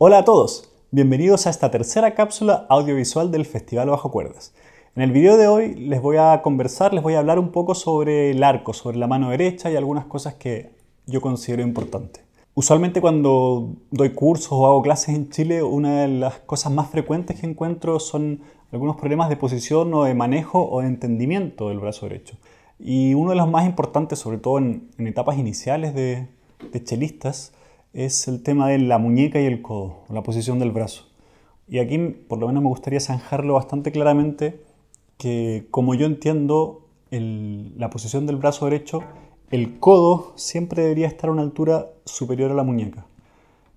Hola a todos, bienvenidos a esta tercera cápsula audiovisual del Festival Bajo Cuerdas. En el video de hoy les voy a hablar un poco sobre el arco, sobre la mano derecha y algunas cosas que yo considero importantes. Usualmente cuando doy cursos o hago clases en Chile, una de las cosas más frecuentes que encuentro son algunos problemas de posición o de manejo o de entendimiento del brazo derecho. Y uno de los más importantes, sobre todo en etapas iniciales de chelistas, es el tema de la muñeca y el codo, la posición del brazo. Y aquí por lo menos me gustaría zanjarlo bastante claramente, que como yo entiendo la posición del brazo derecho, el codo siempre debería estar a una altura superior a la muñeca.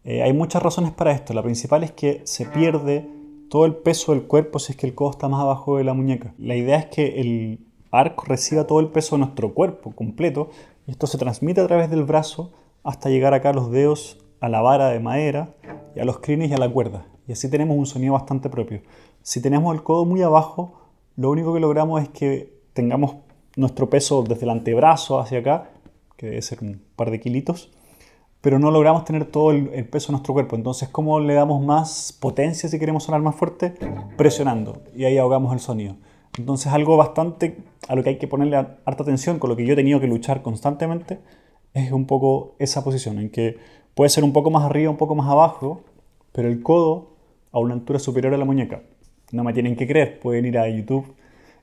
Hay muchas razones para esto. La principal es que se pierde todo el peso del cuerpo si es que el codo está más abajo de la muñeca. La idea es que el arco reciba todo el peso de nuestro cuerpo completo y esto se transmite a través del brazo hasta llegar acá a los dedos, a la vara de madera, y a los crines y a la cuerda. Y así tenemos un sonido bastante propio. Si tenemos el codo muy abajo, lo único que logramos es que tengamos nuestro peso desde el antebrazo hacia acá, que debe ser un par de kilitos, pero no logramos tener todo el peso de nuestro cuerpo. Entonces, ¿cómo le damos más potencia si queremos sonar más fuerte? Presionando, y ahí ahogamos el sonido. Entonces, algo bastante a lo que hay que ponerle harta atención, con lo que yo he tenido que luchar constantemente, es un poco esa posición, en que puede ser un poco más arriba, un poco más abajo, pero el codo a una altura superior a la muñeca. No me tienen que creer, pueden ir a YouTube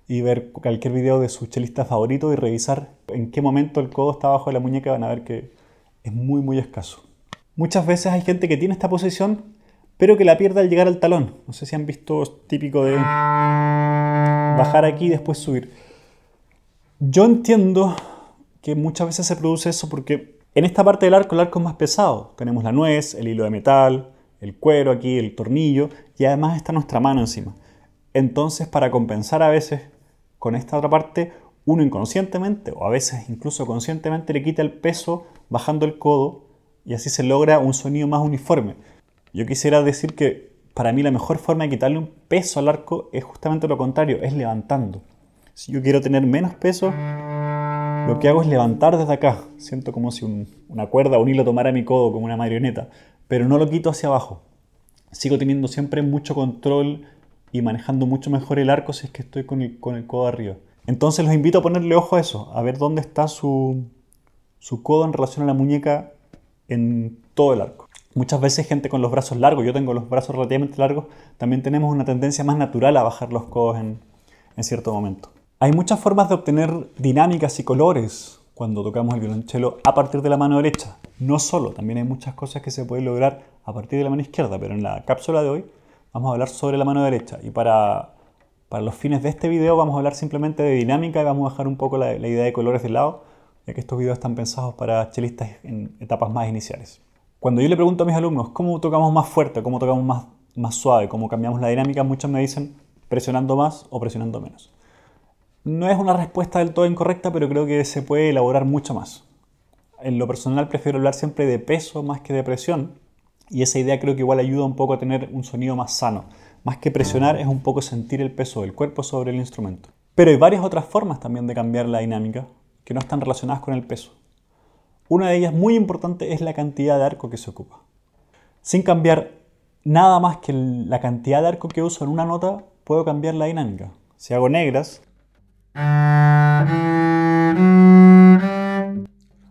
y ver cualquier video de su chelista favorito y revisar en qué momento el codo está abajo de la muñeca, van a ver que es muy escaso. Muchas veces hay gente que tiene esta posición, pero que la pierde al llegar al talón. No sé si han visto, es típico de bajar aquí y después subir. Yo entiendo que muchas veces se produce eso porque en esta parte del arco, el arco es más pesado. Tenemos la nuez, el hilo de metal, el cuero aquí, el tornillo y además está nuestra mano encima. Entonces, para compensar a veces con esta otra parte, uno inconscientemente o a veces incluso conscientemente le quita el peso bajando el codo y así se logra un sonido más uniforme. Yo quisiera decir que para mí la mejor forma de quitarle un peso al arco es justamente lo contrario, es levantando. Si yo quiero tener menos peso, lo que hago es levantar desde acá. Siento como si una cuerda o un hilo tomara mi codo como una marioneta, pero no lo quito hacia abajo. Sigo teniendo siempre mucho control y manejando mucho mejor el arco si es que estoy con el codo arriba. Entonces los invito a ponerle ojo a eso, a ver dónde está su codo en relación a la muñeca en todo el arco. Muchas veces gente con los brazos largos, yo tengo los brazos relativamente largos, también tenemos una tendencia más natural a bajar los codos en cierto momento. Hay muchas formas de obtener dinámicas y colores cuando tocamos el violonchelo a partir de la mano derecha. No solo, también hay muchas cosas que se pueden lograr a partir de la mano izquierda, pero en la cápsula de hoy vamos a hablar sobre la mano derecha. Y para los fines de este video vamos a hablar simplemente de dinámica y vamos a dejar un poco la idea de colores de lado, ya que estos videos están pensados para chelistas en etapas más iniciales. Cuando yo le pregunto a mis alumnos cómo tocamos más fuerte, cómo tocamos más suave, cómo cambiamos la dinámica, muchos me dicen presionando más o presionando menos. No es una respuesta del todo incorrecta, pero creo que se puede elaborar mucho más. En lo personal prefiero hablar siempre de peso más que de presión, y esa idea creo que igual ayuda un poco a tener un sonido más sano. Más que presionar es un poco sentir el peso del cuerpo sobre el instrumento. Pero hay varias otras formas también de cambiar la dinámica que no están relacionadas con el peso. Una de ellas muy importante es la cantidad de arco que se ocupa. Sin cambiar nada más que la cantidad de arco que uso en una nota, puedo cambiar la dinámica. Si hago negras,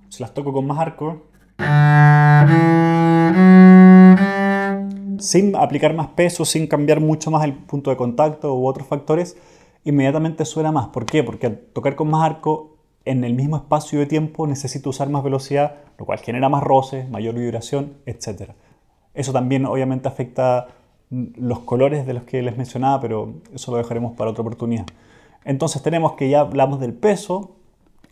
si las toco con más arco, sin aplicar más peso, sin cambiar mucho más el punto de contacto u otros factores, inmediatamente suena más. ¿Por qué? Porque al tocar con más arco en el mismo espacio de tiempo necesito usar más velocidad, lo cual genera más roces, mayor vibración, etc. Eso también obviamente afecta los colores de los que les mencionaba, pero eso lo dejaremos para otra oportunidad. Entonces tenemos que ya hablamos del peso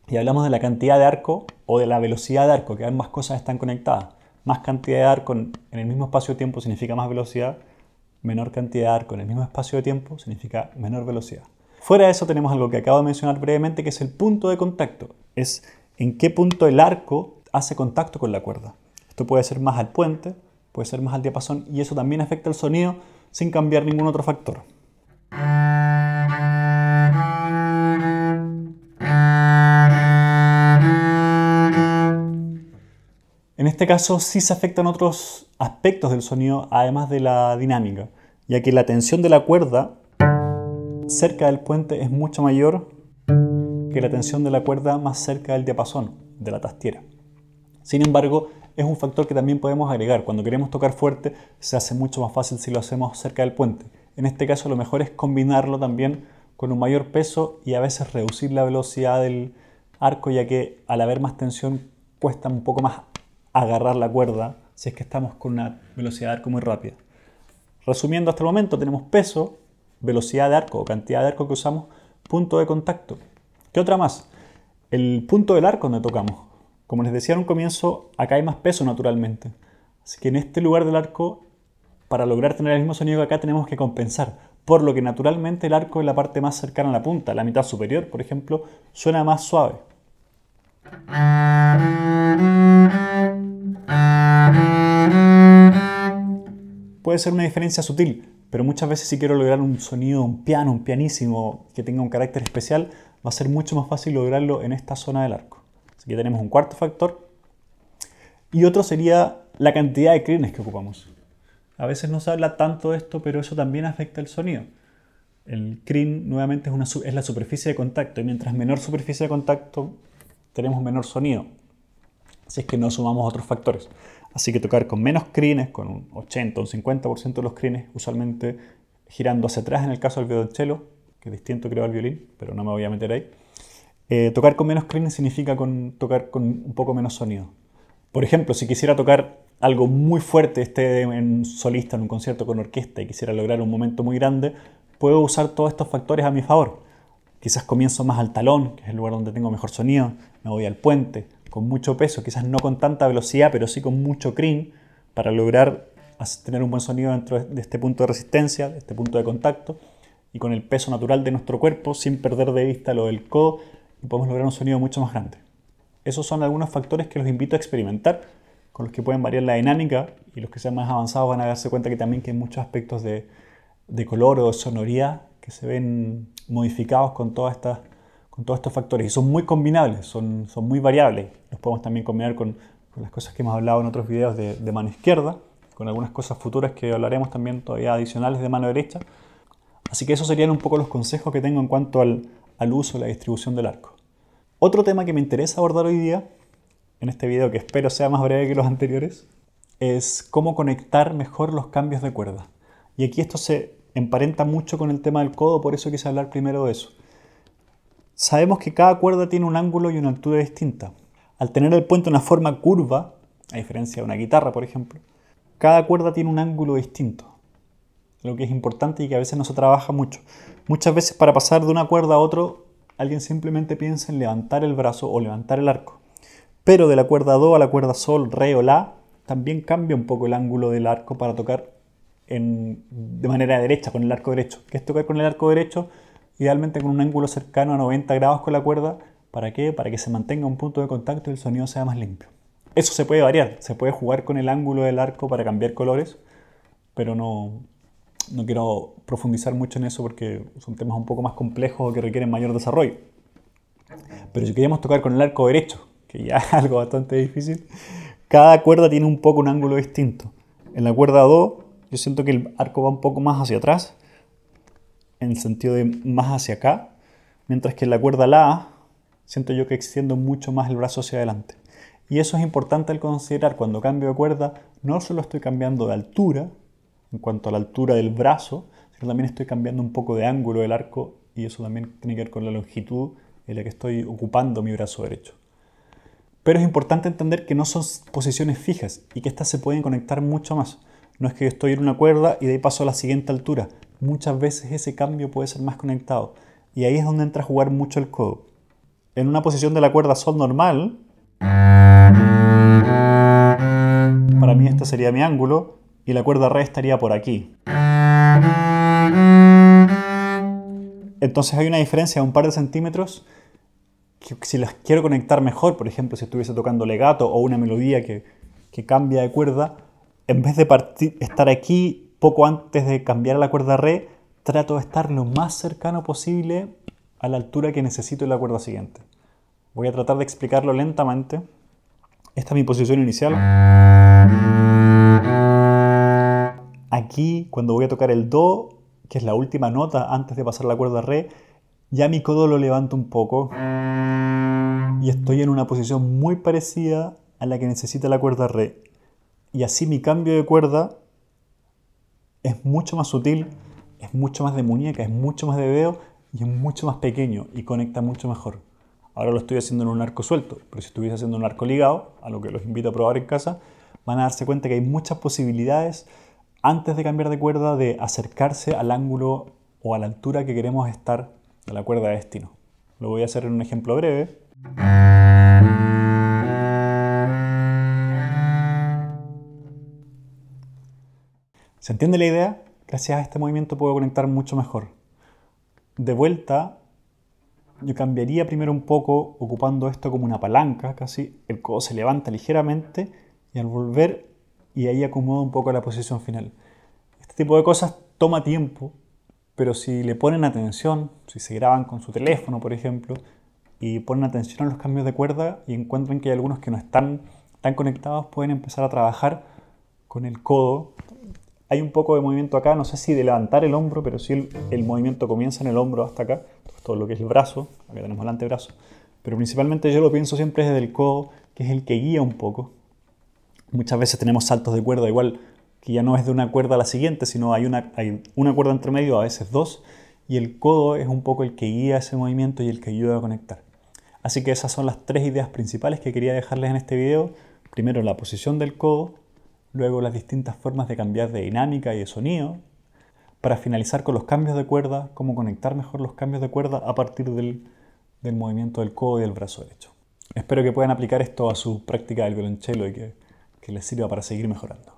y hablamos de la cantidad de arco o de la velocidad de arco, que ambas cosas están conectadas. Más cantidad de arco en el mismo espacio de tiempo significa más velocidad, menor cantidad de arco en el mismo espacio de tiempo significa menor velocidad. Fuera de eso tenemos algo que acabo de mencionar brevemente, que es el punto de contacto. Es en qué punto el arco hace contacto con la cuerda. Esto puede ser más al puente, puede ser más al diapasón, y eso también afecta el sonido sin cambiar ningún otro factor. En este caso sí se afectan otros aspectos del sonido además de la dinámica, ya que la tensión de la cuerda cerca del puente es mucho mayor que la tensión de la cuerda más cerca del diapasón, de la tastiera. Sin embargo, es un factor que también podemos agregar. Cuando queremos tocar fuerte, se hace mucho más fácil si lo hacemos cerca del puente. En este caso, lo mejor es combinarlo también con un mayor peso y a veces reducir la velocidad del arco, ya que al haber más tensión cuesta un poco más agarrar la cuerda si es que estamos con una velocidad de arco muy rápida. Resumiendo, hasta el momento tenemos peso, velocidad de arco o cantidad de arco que usamos, punto de contacto. ¿Qué otra más? El punto del arco donde tocamos. Como les decía en un comienzo, acá hay más peso naturalmente. Así que en este lugar del arco, para lograr tener el mismo sonido que acá, tenemos que compensar. Por lo que naturalmente el arco es la parte más cercana a la punta. La mitad superior, por ejemplo, suena más suave. Puede ser una diferencia sutil, pero muchas veces si quiero lograr un sonido, un piano, un pianísimo que tenga un carácter especial, va a ser mucho más fácil lograrlo en esta zona del arco. Así que tenemos un cuarto factor. Y otro sería la cantidad de crines que ocupamos. A veces no se habla tanto de esto, pero eso también afecta el sonido. El crin nuevamente es la superficie de contacto, y mientras menor superficie de contacto tenemos menor sonido, si es que no sumamos otros factores. Así que tocar con menos crines, con un 80 o un 50% de los crines, usualmente girando hacia atrás en el caso del violonchelo, que es distinto creo al violín, pero no me voy a meter ahí. Tocar con menos crines significa tocar con un poco menos sonido. Por ejemplo, si quisiera tocar algo muy fuerte, esté en solista en un concierto con orquesta y quisiera lograr un momento muy grande, puedo usar todos estos factores a mi favor. Quizás comienzo más al talón, que es el lugar donde tengo mejor sonido, me voy al puente, con mucho peso, quizás no con tanta velocidad, pero sí con mucho crin, para lograr tener un buen sonido dentro de este punto de resistencia, de este punto de contacto, y con el peso natural de nuestro cuerpo, sin perder de vista lo del codo, y podemos lograr un sonido mucho más grande. Esos son algunos factores que los invito a experimentar, con los que pueden variar la dinámica, y los que sean más avanzados van a darse cuenta que también hay muchos aspectos de color o de sonoridad que se ven modificados con todos estos factores. Y son muy combinables, son muy variables. Los podemos también combinar con las cosas que hemos hablado en otros videos de mano izquierda, con algunas cosas futuras que hablaremos también todavía adicionales de mano derecha. Así que esos serían un poco los consejos que tengo en cuanto al uso y la distribución del arco. Otro tema que me interesa abordar hoy día, en este video que espero sea más breve que los anteriores, es cómo conectar mejor los cambios de cuerda. Y aquí esto se emparenta mucho con el tema del codo, por eso quise hablar primero de eso. Sabemos que cada cuerda tiene un ángulo y una altura distinta. Al tener el puente una forma curva, a diferencia de una guitarra, por ejemplo, cada cuerda tiene un ángulo distinto. Lo que es importante y que a veces no se trabaja mucho. Muchas veces para pasar de una cuerda a otra, alguien simplemente piensa en levantar el brazo o levantar el arco. Pero de la cuerda do a la cuerda sol, re o la, también cambia un poco el ángulo del arco para tocar de manera derecha, con el arco derecho. ¿Qué es tocar con el arco derecho? Idealmente con un ángulo cercano a 90 grados con la cuerda. ¿Para qué? Para que se mantenga un punto de contacto y el sonido sea más limpio. Eso se puede variar, se puede jugar con el ángulo del arco para cambiar colores, pero no quiero profundizar mucho en eso porque son temas un poco más complejos o que requieren mayor desarrollo. Pero si queremos tocar con el arco derecho, que ya es algo bastante difícil, cada cuerda tiene un poco un ángulo distinto. En la cuerda do, yo siento que el arco va un poco más hacia atrás, en el sentido de más hacia acá, mientras que en la cuerda la, siento yo que extiendo mucho más el brazo hacia adelante. Y eso es importante al considerar cuando cambio de cuerda, no solo estoy cambiando de altura, en cuanto a la altura del brazo, sino también estoy cambiando un poco de ángulo del arco y eso también tiene que ver con la longitud en la que estoy ocupando mi brazo derecho. Pero es importante entender que no son posiciones fijas y que estas se pueden conectar mucho más. No es que yo estoy en una cuerda y de ahí paso a la siguiente altura. Muchas veces ese cambio puede ser más conectado y ahí es donde entra a jugar mucho el codo. En una posición de la cuerda sol normal, para mí este sería mi ángulo y la cuerda re estaría por aquí. Entonces hay una diferencia de un par de centímetros que si las quiero conectar mejor, por ejemplo si estuviese tocando legato o una melodía que cambia de cuerda, en vez de estar aquí poco antes de cambiar a la cuerda re, trato de estar lo más cercano posible a la altura que necesito en la cuerda siguiente. Voy a tratar de explicarlo lentamente. Esta es mi posición inicial. Aquí, cuando voy a tocar el Do, que es la última nota antes de pasar la cuerda Re, ya mi codo lo levanto un poco y estoy en una posición muy parecida a la que necesita la cuerda Re. Y así mi cambio de cuerda es mucho más sutil, es mucho más de muñeca, es mucho más de dedo y es mucho más pequeño y conecta mucho mejor. Ahora lo estoy haciendo en un arco suelto, pero si estuviese haciendo un arco ligado, a lo que los invito a probar en casa, van a darse cuenta que hay muchas posibilidades antes de cambiar de cuerda de acercarse al ángulo o a la altura que queremos estar de la cuerda de destino. Lo voy a hacer en un ejemplo breve. ¿Se entiende la idea? Gracias a este movimiento puedo conectar mucho mejor. De vuelta, yo cambiaría primero un poco ocupando esto como una palanca, casi. El codo se levanta ligeramente y al volver, y ahí acomodo un poco la posición final. Este tipo de cosas toma tiempo, pero si le ponen atención, si se graban con su teléfono, por ejemplo, y ponen atención a los cambios de cuerda y encuentran que hay algunos que no están tan conectados, pueden empezar a trabajar con el codo. Hay un poco de movimiento acá, no sé si de levantar el hombro, pero sí el movimiento comienza en el hombro hasta acá, todo lo que es el brazo, acá tenemos el antebrazo, pero principalmente yo lo pienso siempre desde el codo, que es el que guía un poco. Muchas veces tenemos saltos de cuerda igual, que ya no es de una cuerda a la siguiente, sino hay una cuerda entre medio, a veces dos, y el codo es un poco el que guía ese movimiento y el que ayuda a conectar. Así que esas son las tres ideas principales que quería dejarles en este video. Primero, la posición del codo, luego las distintas formas de cambiar de dinámica y de sonido, para finalizar con los cambios de cuerda, cómo conectar mejor los cambios de cuerda a partir del movimiento del codo y del brazo derecho. Espero que puedan aplicar esto a su práctica del violonchelo y que les sirva para seguir mejorando.